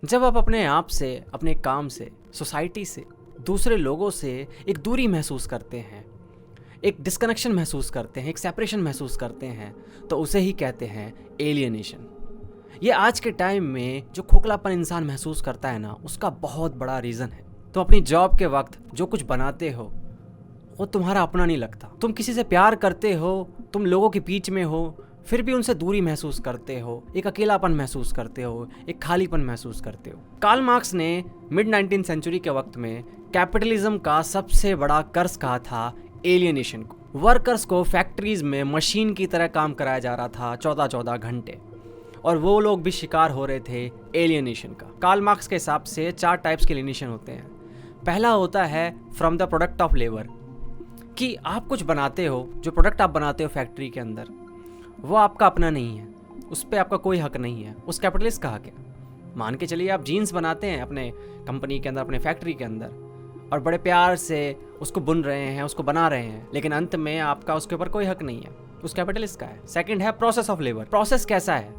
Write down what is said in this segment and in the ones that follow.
जब आप अपने आप से, अपने काम से, सोसाइटी से, दूसरे लोगों से एक दूरी महसूस करते हैं, एक डिस्कनेक्शन महसूस करते हैं, एक सेपरेशन महसूस करते हैं, तो उसे ही कहते हैं एलियनेशन। ये आज के टाइम में जो खोखलापन इंसान महसूस करता है ना, उसका बहुत बड़ा रीज़न है। तो अपनी जॉब के वक्त जो कुछ बनाते हो वो तुम्हारा अपना नहीं लगता। तुम किसी से प्यार करते हो, तुम लोगों के बीच में हो, फिर भी उनसे दूरी महसूस करते हो, एक अकेलापन महसूस करते हो, एक खालीपन महसूस करते हो। कार्ल मार्क्स ने मिड 19th सेंचुरी के वक्त में कैपिटलिज्म का सबसे बड़ा कर्ज कहा था एलियनेशन को। वर्कर्स को फैक्ट्रीज में मशीन की तरह काम कराया जा रहा था 14-14 घंटे, और वो लोग भी शिकार हो रहे थे एलियनेशन का। कार्ल मार्क्स के हिसाब से 4 टाइप्स के एलियनेशन होते हैं। पहला होता है from the product of labour, कि आप कुछ बनाते हो, जो प्रोडक्ट आप बनाते हो फैक्ट्री के अंदर, वो आपका अपना नहीं है, उस पर आपका कोई हक नहीं है, उस कैपिटलिस्ट का हक है। मान के चलिए आप जीन्स बनाते हैं अपने कंपनी के अंदर, अपने फैक्ट्री के अंदर, और बड़े प्यार से उसको बुन रहे हैं, उसको बना रहे हैं, लेकिन अंत में आपका उसके ऊपर कोई हक नहीं है, उस कैपिटलिस्ट का है। सेकंड है प्रोसेस ऑफ लेबर। प्रोसेस कैसा है?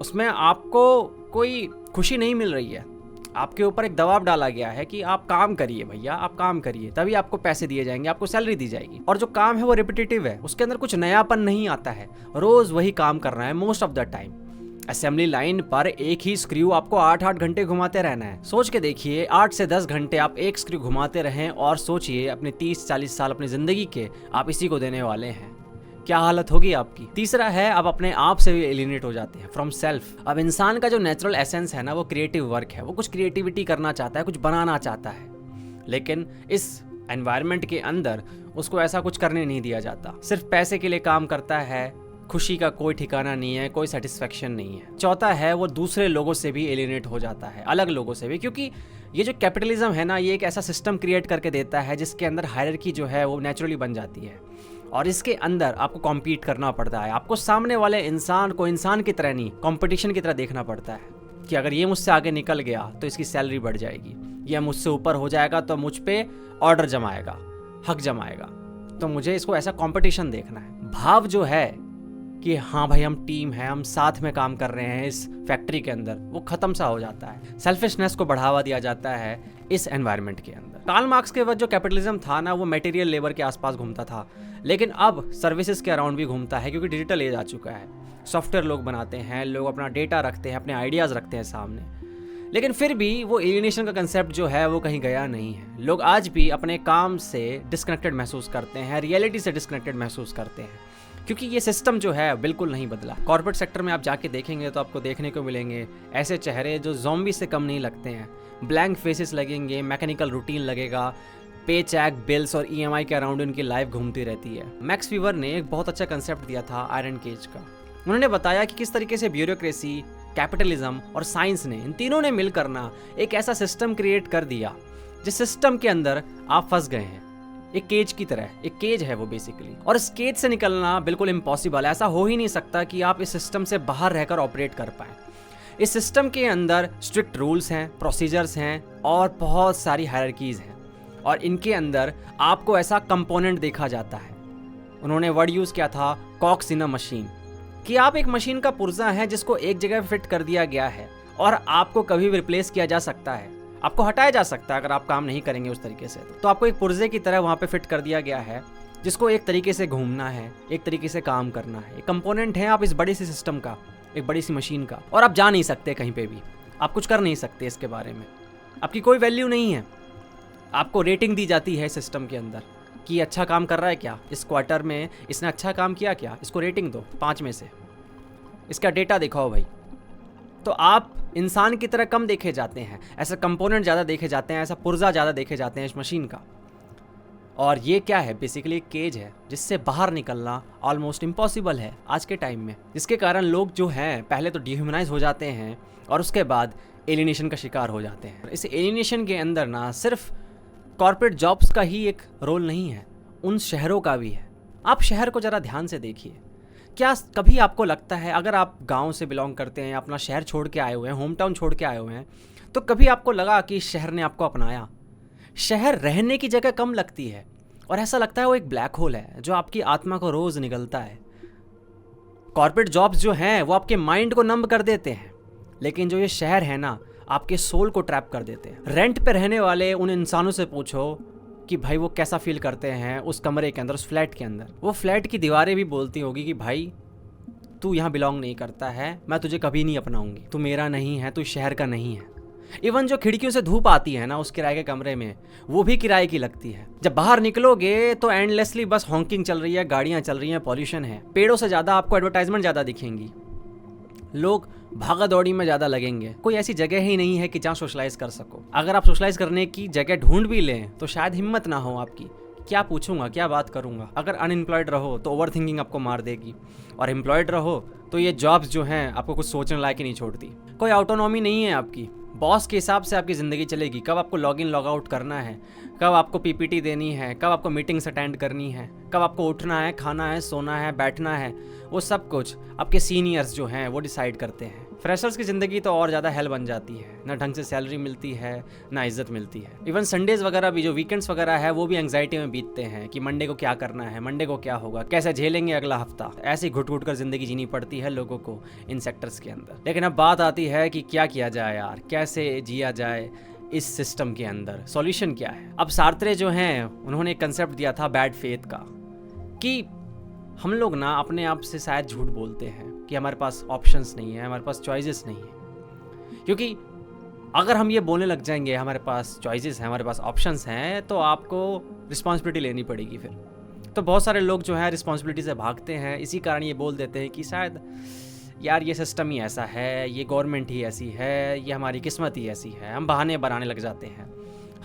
उसमें आपको कोई खुशी नहीं मिल रही है, आपके ऊपर एक दबाव डाला गया है कि आप काम करिए भैया, आप काम करिए, तभी आपको पैसे दिए जाएंगे, आपको सैलरी दी जाएगी। और जो काम है वो रिपीटेटिव है, उसके अंदर कुछ नयापन नहीं आता है, रोज वही काम करना है most of the time. Assembly line पर एक ही स्क्रू आपको 8-8 घंटे घुमाते रहना है। सोच के देखिए, 8 से 10 घंटे आप एक स्क्रू घुमाते रहें, और सोचिए अपने 30-40 साल अपनी जिंदगी के आप इसी को देने वाले हैं, क्या हालत होगी आपकी। तीसरा है, आप अपने आप से भी एलिनेट हो जाते हैं, फ्रॉम सेल्फ। अब इंसान का जो नेचुरल एसेंस है ना, वो क्रिएटिव वर्क है, वो कुछ क्रिएटिविटी करना चाहता है, कुछ बनाना चाहता है, लेकिन इस एनवायरनमेंट के अंदर उसको ऐसा कुछ करने नहीं दिया जाता। सिर्फ पैसे के लिए काम करता है, खुशी का कोई ठिकाना नहीं है, कोई सेटिस्फेक्शन नहीं है। चौथा है, वो दूसरे लोगों से भी एलिनेट हो जाता है, अलग लोगों से भी, क्योंकि ये जो कैपिटलिज्म है ना, ये एक ऐसा सिस्टम क्रिएट करके देता है जिसके अंदर हायरार्की जो है वो नेचुरली बन जाती है, और इसके अंदर आपको कॉम्पीट करना पड़ता है। आपको सामने वाले इंसान को इंसान की तरह नहीं, कंपटीशन की तरह देखना पड़ता है कि अगर ये मुझसे आगे निकल गया तो इसकी सैलरी बढ़ जाएगी, यह मुझसे ऊपर हो जाएगा तो मुझ पे ऑर्डर जमाएगा, हक जमाएगा, तो मुझे इसको ऐसा कंपटीशन देखना है। भाव जो है कि हाँ भाई हम टीम है, हम साथ में काम कर रहे हैं इस फैक्ट्री के अंदर, वो खत्म सा हो जाता है। सेल्फिशनेस को बढ़ावा दिया जाता है इस एनवायरनमेंट के अंदर। कार्ल मार्क्स के वक्त जो कैपिटलिज्म था ना, वो मटेरियल लेबर के आसपास घूमता था, लेकिन अब सर्विसेज के अराउंड भी घूमता है, क्योंकि डिजिटल एज आ चुका है। सॉफ्टवेयर लोग बनाते हैं, लोग अपना डेटा रखते हैं, अपने आइडियाज़ रखते हैं सामने, लेकिन फिर भी वो एलियनेशन का कंसेप्ट जो है वो कहीं गया नहीं है। लोग आज भी अपने काम से डिस्कनेक्टेड महसूस करते हैं, रियलिटी से डिस्कनेक्टेड महसूस करते हैं, क्योंकि ये सिस्टम जो है बिल्कुल नहीं बदला। कॉर्पोरेट सेक्टर में आप जाके देखेंगे तो आपको देखने को मिलेंगे ऐसे चेहरे जो ज़ॉम्बी से कम नहीं लगते हैं। ब्लैंक फेसेस लगेंगे, मैकेनिकल रूटीन लगेगा, पे चेक, बिल्स और ईएमआई के अराउंड उनकी लाइफ घूमती रहती है। मैक्स वीवर ने एक बहुत अच्छा कंसेप्ट दिया था आयरन केज का। उन्होंने बताया कि किस तरीके से ब्यूरोक्रेसी, कैपिटलिज्म और साइंस ने, इन तीनों ने मिलकर ना एक ऐसा सिस्टम क्रिएट कर दिया जिस सिस्टम के अंदर आप फंस गए हैं, एक केज की तरह। एक केज है वो बेसिकली, और इस केज से निकलना बिल्कुल इम्पॉसिबल है। ऐसा हो ही नहीं सकता कि आप इस सिस्टम से बाहर रहकर ऑपरेट कर पाएं। इस सिस्टम के अंदर स्ट्रिक्ट रूल्स हैं, प्रोसीजर्स हैं, और बहुत सारी हायरार्कीज हैं, और इनके अंदर आपको ऐसा कंपोनेंट देखा जाता है। उन्होंने वर्ड यूज़ किया था कॉक्स इन अ मशीन, कि आप एक मशीन का पुर्जा है जिसको एक जगह फिट कर दिया गया है, और आपको कभी भी रिप्लेस किया जा सकता है, आपको हटाया जा सकता है अगर आप काम नहीं करेंगे उस तरीके से। तो आपको एक पुर्जे की तरह वहाँ पे फिट कर दिया गया है, जिसको एक तरीके से घूमना है, एक तरीके से काम करना है। एक कंपोनेंट है आप इस बड़ी सी सिस्टम का, एक बड़ी सी मशीन का, और आप जा नहीं सकते कहीं पे भी, आप कुछ कर नहीं सकते इसके बारे में, आपकी कोई वैल्यू नहीं है। आपको रेटिंग दी जाती है सिस्टम के अंदर कि अच्छा काम कर रहा है क्या, इस क्वार्टर में इसने अच्छा काम किया क्या, इसको रेटिंग दो 5 में से, इसका डेटा दिखाओ भाई। तो आप इंसान की तरह कम देखे जाते हैं, ऐसा कंपोनेंट ज़्यादा देखे जाते हैं, ऐसा पुर्जा ज़्यादा देखे जाते हैं इस मशीन का। और ये क्या है? बेसिकली एक केज है जिससे बाहर निकलना ऑलमोस्ट इम्पॉसिबल है आज के टाइम में, जिसके कारण लोग जो हैं पहले तो डिह्यूमनाइज हो जाते हैं और उसके बाद एलिनेशन का शिकार हो जाते हैं। इस एलिनेशन के अंदर ना सिर्फ कॉर्पोरेट जॉब्स का ही एक रोल नहीं है, उन शहरों का भी है। आप शहर को ज़रा ध्यान से देखिए। क्या कभी आपको लगता है, अगर आप गांव से बिलोंग करते हैं, अपना शहर छोड़ के आए हुए हैं, होम टाउन छोड़ के आए हुए हैं, तो कभी आपको लगा कि शहर ने आपको अपनाया? शहर रहने की जगह कम लगती है, और ऐसा लगता है वो एक ब्लैक होल है जो आपकी आत्मा को रोज़ निगलता है। कॉर्पोरेट जॉब्स जो हैं वो आपके माइंड को नंब कर देते हैं, लेकिन जो ये शहर है ना, आपके सोल को ट्रैप कर देते हैं। रेंट पे रहने वाले उन इंसानों से पूछो कि भाई वो कैसा फील करते हैं उस कमरे के अंदर, उस फ्लैट के अंदर। वो फ्लैट की दीवारें भी बोलती होगी कि भाई तू यहाँ बिलोंग नहीं करता है, मैं तुझे कभी नहीं अपनाऊंगी, तू मेरा नहीं है, तू शहर का नहीं है। इवन जो खिड़कियों से धूप आती है ना उस किराए के कमरे में, वो भी किराए की लगती है। जब बाहर निकलोगे तो एंडलेसली बस हॉकिंग चल रही है, गाड़ियां चल रही हैं, पॉल्यूशन है। पेड़ों से ज़्यादा आपको एडवर्टाइजमेंट ज़्यादा दिखेंगी, लोग भागा दौड़ी में ज़्यादा लगेंगे। कोई ऐसी जगह ही नहीं है कि जहाँ सोशलाइज कर सको। अगर आप सोशलाइज करने की जगह ढूंढ भी लें तो शायद हिम्मत ना हो आपकी, क्या पूछूंगा, क्या बात करूंगा। अगर अनएम्प्लॉयड रहो तो ओवर थिंकिंग आपको मार देगी, और एम्प्लॉयड रहो तो ये जॉब्स जो हैं आपको कुछ सोचने लायक ही नहीं छोड़ती। कोई ऑटोनॉमी नहीं है आपकी, बॉस के हिसाब से आपकी ज़िंदगी चलेगी। कब आपको लॉग इन लॉग आउट करना है, कब आपको पीपीटी देनी है, कब आपको मीटिंग्स अटेंड करनी है, कब आपको उठना है, खाना है, सोना है, बैठना है, वो सब कुछ आपके सीनियर्स जो हैं वो डिसाइड करते हैं। फ्रेशर्स की ज़िंदगी तो और ज़्यादा हेल बन जाती है, ना ढंग से सैलरी मिलती है, ना इज्जत मिलती है। इवन संडेज़ वगैरह भी, जो वीकेंड्स वगैरह है, वो भी एंग्जाइटी में बीतते हैं कि मंडे को क्या करना है, मंडे को क्या होगा, कैसे झेलेंगे अगला हफ्ता। ऐसे घुट घुट कर ज़िंदगी जीनी पड़ती है लोगों को इन सेक्टर्स के अंदर। लेकिन अब बात आती है कि क्या किया जाए यार, कैसे जिया जाए इस सिस्टम के अंदर, सॉल्यूशन क्या है। अब सार्त्रे जो हैं उन्होंने एक कंसेप्ट दिया था बैड फेथ का, कि हम लोग ना अपने आप से शायद झूठ बोलते हैं कि हमारे पास ऑप्शंस नहीं है, हमारे पास चॉइसेस नहीं है। क्योंकि अगर हम ये बोलने लग जाएंगे हमारे पास चॉइसेस हैं, हमारे पास ऑप्शंस हैं, तो आपको रिस्पॉन्सिबिलिटी लेनी पड़ेगी फिर। तो बहुत सारे लोग जो है रिस्पॉन्सिबिलिटी से भागते हैं, इसी कारण ये बोल देते हैं कि शायद यार ये सिस्टम ही ऐसा है, ये गवर्नमेंट ही ऐसी है, ये हमारी किस्मत ही ऐसी है। हम बहाने बनाने लग जाते हैं,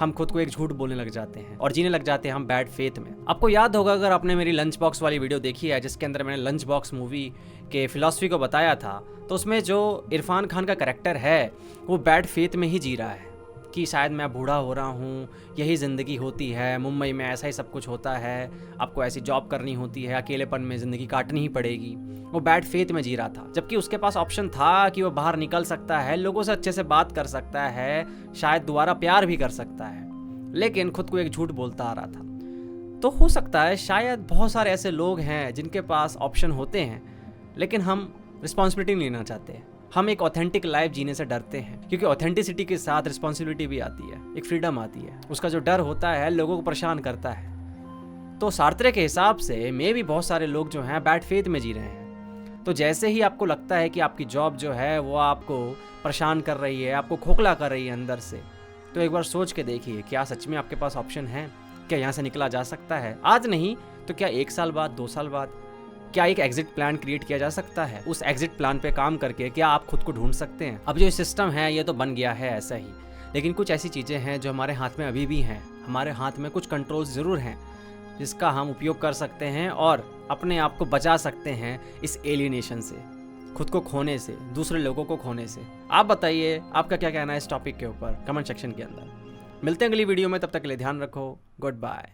हम खुद को एक झूठ बोलने लग जाते हैं और जीने लग जाते हैं हम बैड फेथ में। आपको याद होगा अगर आपने मेरी लंच बॉक्स वाली वीडियो देखी है, जिसके अंदर मैंने लंच बॉक्स मूवी के फिलॉसफी को बताया था, तो उसमें जो इरफान खान का कैरेक्टर है वो बैड फेथ में ही जी रहा है कि शायद मैं बूढ़ा हो रहा हूँ, यही ज़िंदगी होती है, मुंबई में ऐसा ही सब कुछ होता है, आपको ऐसी जॉब करनी होती है, अकेलेपन में ज़िंदगी काटनी ही पड़ेगी। वो बैड फेथ में जी रहा था, जबकि उसके पास ऑप्शन था कि वो बाहर निकल सकता है, लोगों से अच्छे से बात कर सकता है, शायद दोबारा प्यार भी कर सकता है, लेकिन खुद को एक झूठ बोलता आ रहा था। तो हो सकता है शायद बहुत सारे ऐसे लोग हैं जिनके पास ऑप्शन होते हैं, लेकिन हम रिस्पॉन्सिबिलिटी नहीं लेना चाहते। हम एक ऑथेंटिक लाइफ जीने से डरते हैं, क्योंकि ऑथेंटिसिटी के साथ रिस्पॉन्सिबिलिटी भी आती है, एक फ्रीडम आती है। उसका जो डर होता है लोगों को परेशान करता है। तो सार्त्रे के हिसाब से मे भी बहुत सारे लोग जो हैं बैड फेथ में जी रहे हैं। तो जैसे ही आपको लगता है कि आपकी जॉब जो है वो आपको परेशान कर रही है, आपको खोखला कर रही है अंदर से, तो एक बार सोच के देखिए क्या सच में आपके पास ऑप्शन है, क्या यहाँ से निकला जा सकता है। आज नहीं तो क्या 1 साल बाद, 2 साल बाद, क्या एक एग्जिट प्लान क्रिएट किया जा सकता है। उस एग्जिट प्लान पे काम करके क्या आप खुद को ढूंढ सकते हैं। अब जो सिस्टम है ये तो बन गया है ऐसा ही, लेकिन कुछ ऐसी चीज़ें हैं जो हमारे हाथ में अभी भी हैं। हमारे हाथ में कुछ कंट्रोल्स ज़रूर हैं जिसका हम उपयोग कर सकते हैं और अपने आप को बचा सकते हैं इस एलियनेशन से, खुद को खोने से, दूसरे लोगों को खोने से। आप बताइए आपका क्या कहना है इस टॉपिक के ऊपर कमेंट सेक्शन के अंदर। मिलते हैं अगली वीडियो में, तब तक के लिए ध्यान रखो, गुड बाय।